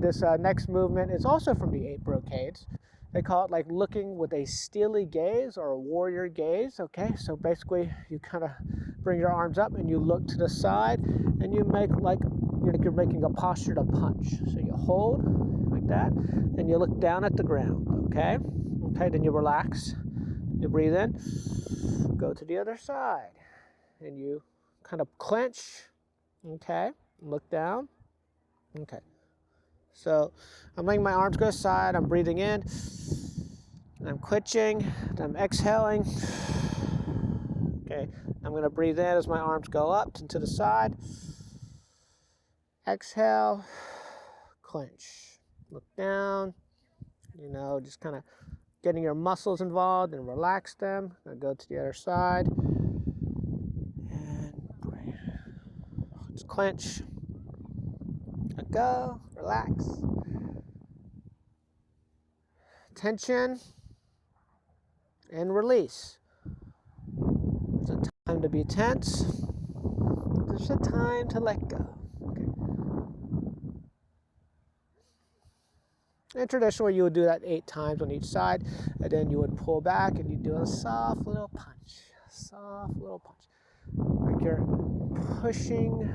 this next movement is also from the Eight Brocades. They call it like looking with a steely gaze or a warrior gaze. Okay, so basically you kind of bring your arms up and you look to the side and you make like you're making a posture to punch. So you hold like that and you look down at the ground. Okay, then you relax, you breathe in, go to the other side and you kind of clench. Okay, look down. Okay, so I'm letting my arms go aside, I'm breathing in, I'm clenching, I'm exhaling. Okay, I'm going to breathe in as my arms go up and to the side. Exhale, clench, look down, just kind of getting your muscles involved and relax them. I'm going to go to the other side. And breathe. Let's clench. Let go, relax. Tension and release. There's a time to be tense. There's a time to let go. Okay. And traditionally you would do that 8 times on each side, and then you would pull back and you do a soft little punch. Soft little punch. Like you're pushing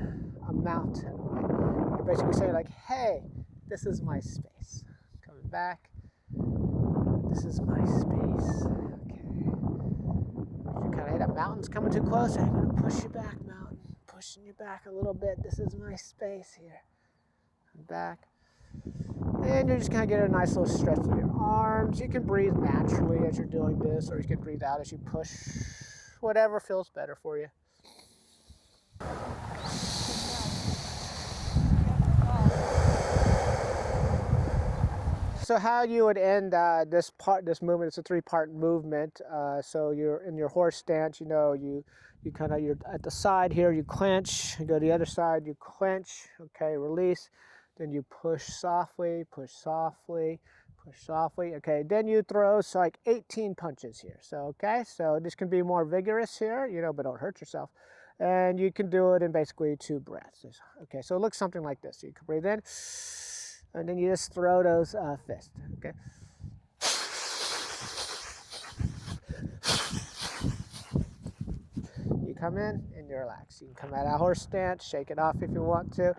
a mountain. Right? You're basically saying like, hey, this is my space. Coming back. This is my space. Okay. If you kind of hit a mountain's coming too close, I'm going to push you back, mountain. Pushing you back a little bit. This is my space here. And back. And you're just going to get a nice little stretch with your arms. You can breathe naturally as you're doing this, or you can breathe out as you push. Whatever feels better for you. So how you would end this movement, it's a 3-part movement. So you're in your horse stance, you're at the side here, you clench, you go to the other side, you clench, okay, release, then you push softly, push softly, push softly, okay, then you throw like 18 punches here. So, okay, so this can be more vigorous here, but don't hurt yourself. And you can do it in basically 2 breaths. Okay, so it looks something like this. So you can breathe in, and then you just throw those fists, okay? You come in and you relax. You can come out of horse stance, shake it off if you want to.